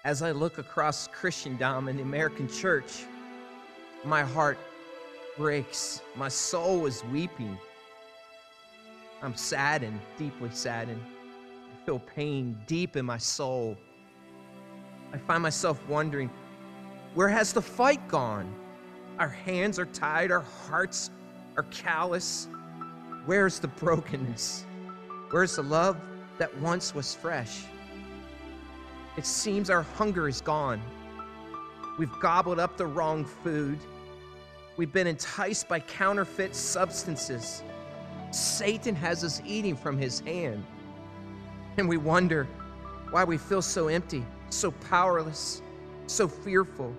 As I look across Christendom and the American church, my heart breaks. My soul is weeping. I'm saddened, deeply saddened. I feel pain deep in my soul. I find myself wondering, where has the fight gone? Our hands are tied, our hearts are callous. Where's the brokenness? Where's the love that once was fresh? It seems our hunger is gone. We've gobbled up the wrong food. We've been enticed by counterfeit substances. Satan has us eating from his hand. And we wonder why we feel so empty, so powerless, so fearful.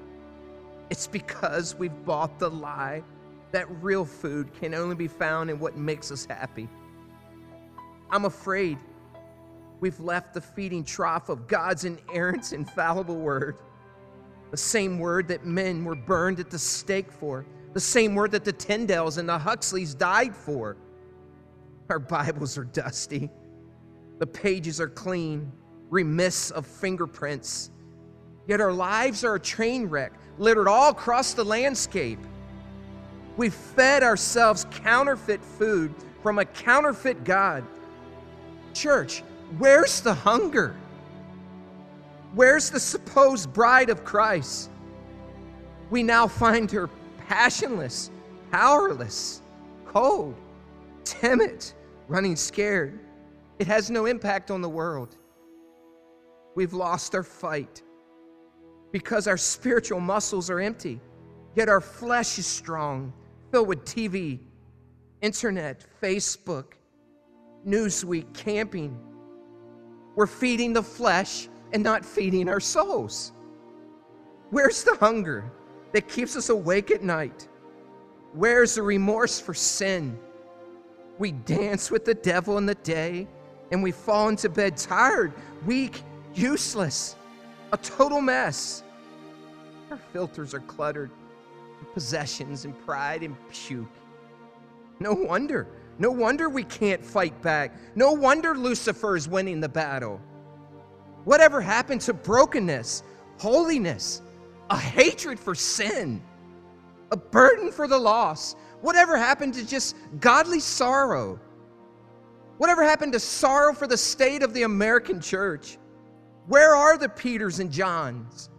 It's because we've bought the lie that real food can only be found in what makes us happy. I'm afraid we've left the feeding trough of God's inerrant, infallible word. The same word that men were burned at the stake for. The same word that the Tyndales and the Huxleys died for. Our Bibles are dusty. The pages are clean, remiss of fingerprints. Yet our lives are a train wreck, littered all across the landscape. We've fed ourselves counterfeit food from a counterfeit God. Church, where's the hunger? Where's the supposed bride of Christ? We now find her passionless, powerless, cold, timid, running scared. It has no impact on the world. We've lost our fight because our spiritual muscles are empty, yet our flesh is strong, filled with TV, internet, Facebook, Newsweek, camping. We're feeding the flesh and not feeding our souls. Where's the hunger that keeps us awake at night? Where's the remorse for sin? We dance with the devil in the day, and we fall into bed tired, weak, useless, a total mess. Our filters are cluttered with possessions and pride and puke. No wonder we can't fight back. No wonder Lucifer is winning the battle. Whatever happened to brokenness, holiness, a hatred for sin, a burden for the lost? Whatever happened to just godly sorrow? Whatever happened to sorrow for the state of the American church? Where are the Peters and Johns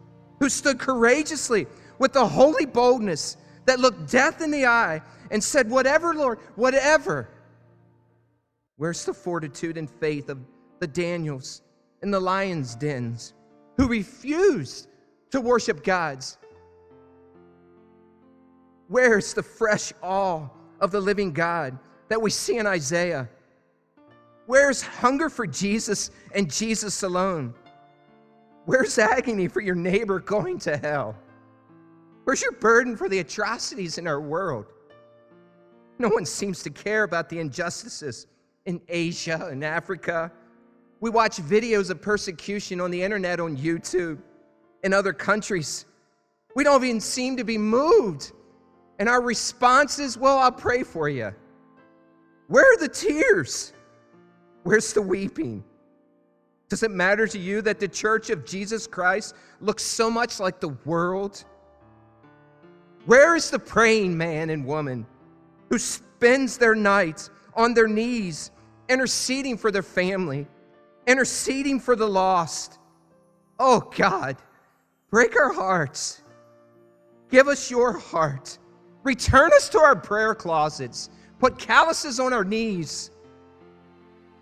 who stood courageously with the holy boldness that looked death in the eye and said, whatever, Lord, whatever? Where's the fortitude and faith of the Daniels and the lions' dens who refused to worship gods? Where's the fresh awe of the living God that we see in Isaiah? Where's hunger for Jesus and Jesus alone? Where's agony for your neighbor going to hell? Where's your burden for the atrocities in our world? No one seems to care about the injustices in Asia and Africa. We watch videos of persecution on the internet, on YouTube, in other countries. We don't even seem to be moved. And our response is, well, I'll pray for you. Where are the tears? Where's the weeping? Does it matter to you that the Church of Jesus Christ looks so much like the world? Where is the praying man and woman who spends their nights on their knees, interceding for their family, interceding for the lost? Oh God, break our hearts. Give us your heart. Return us to our prayer closets. Put calluses on our knees.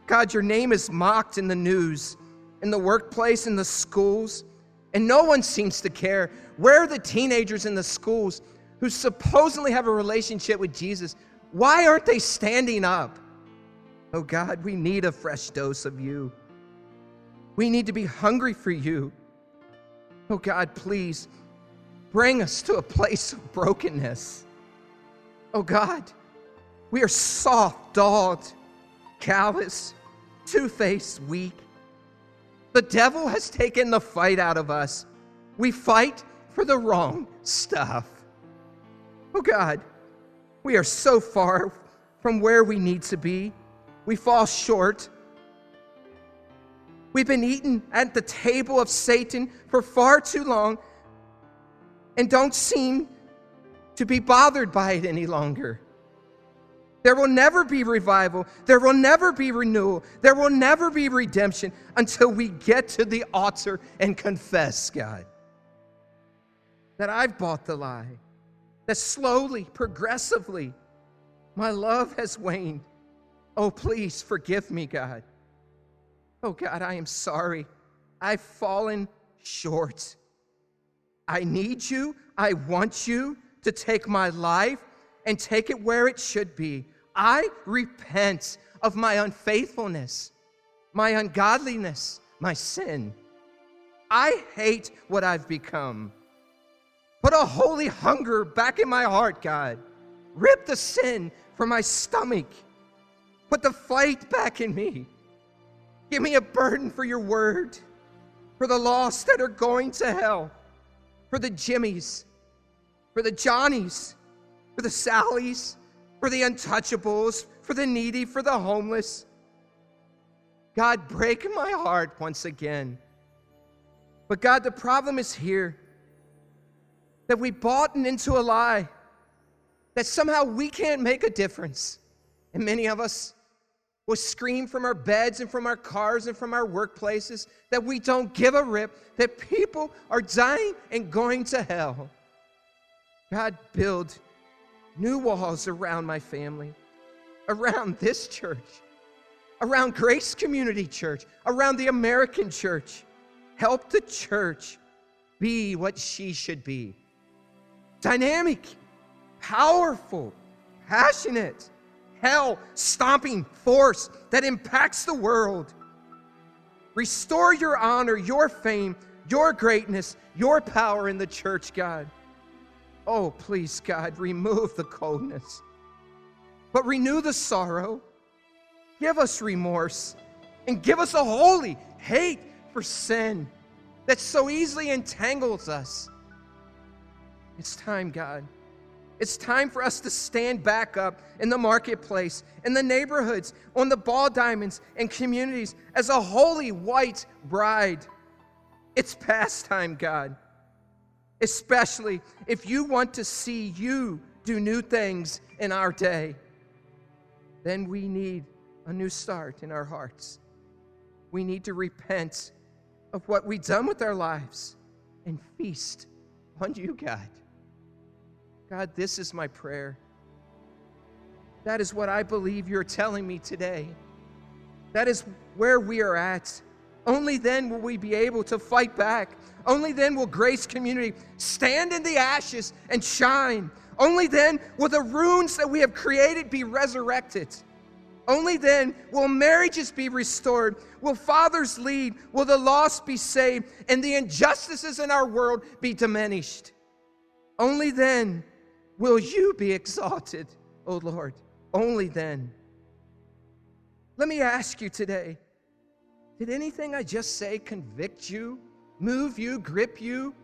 God, your name is mocked in the news, in the workplace, in the schools, and no one seems to care. Where are the teenagers in the schools who supposedly have a relationship with Jesus? Why aren't they standing up? Oh God, we need a fresh dose of you. We need to be hungry for you. Oh God, please bring us to a place of brokenness. Oh God, we are soft, dogged, callous, two-faced, weak. The devil has taken the fight out of us. We fight for the wrong stuff. Oh God, we are so far from where we need to be. We fall short. We've been eating at the table of Satan for far too long and don't seem to be bothered by it any longer. There will never be revival. There will never be renewal. There will never be redemption until we get to the altar and confess, God, that I've bought the lie, that slowly, progressively, my love has waned. Oh, please forgive me, God. Oh, God, I am sorry. I've fallen short. I need you. I want you to take my life and take it where it should be. I repent of my unfaithfulness, my ungodliness, my sin. I hate what I've become. Put a holy hunger back in my heart, God. Rip the sin from my stomach. Put the fight back in me. Give me a burden for your word, for the lost that are going to hell, for the Jimmies, for the Johnnies, for the Sallys, for the untouchables, for the needy, for the homeless. God, break my heart once again. But God, the problem is here, that we bought into a lie, that somehow we can't make a difference. And many of us will scream from our beds and from our cars and from our workplaces that we don't give a rip, that people are dying and going to hell. God, build new walls around my family, around this church, around Grace Community Church, around the American church. Help the church be what she should be. Dynamic, powerful, passionate, hell-stomping force that impacts the world. Restore your honor, your fame, your greatness, your power in the church, God. Oh, please, God, remove the coldness, but renew the sorrow. Give us remorse and give us a holy hate for sin that so easily entangles us. It's time, God. It's time for us to stand back up in the marketplace, in the neighborhoods, on the ball diamonds and communities as a holy white bride. It's past time, God. Especially if you want to see you do new things in our day. Then we need a new start in our hearts. We need to repent of what we've done with our lives and feast on you, God. God, this is my prayer. That is what I believe you're telling me today. That is where we are at. Only then will we be able to fight back. Only then will Grace Community stand in the ashes and shine. Only then will the ruins that we have created be resurrected. Only then will marriages be restored. Will fathers lead? Will the lost be saved? And the injustices in our world be diminished. Only then will you be exalted, O Lord. Only then. Let me ask you today, did anything I just say convict you, move you, grip you,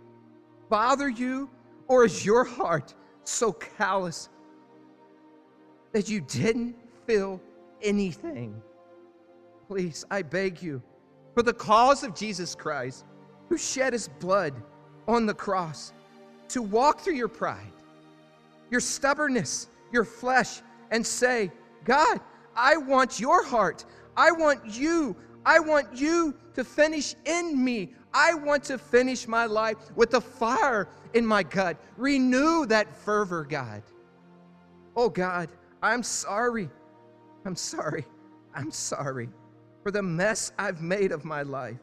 bother you? Or is your heart so callous that you didn't feel anything? Please, I beg you, for the cause of Jesus Christ, who shed his blood on the cross, to walk through your pride, your stubbornness, your flesh, and say, God, I want your heart. I want you to finish in me. I want to finish my life with the fire in my gut. Renew that fervor, God. Oh, God, I'm sorry. I'm sorry. I'm sorry for the mess I've made of my life.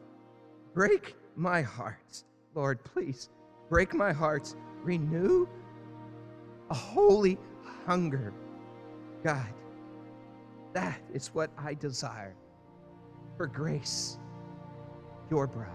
Break my heart, Lord, please. Break my heart. Renew a holy hunger. God, that is what I desire for Grace, your bride.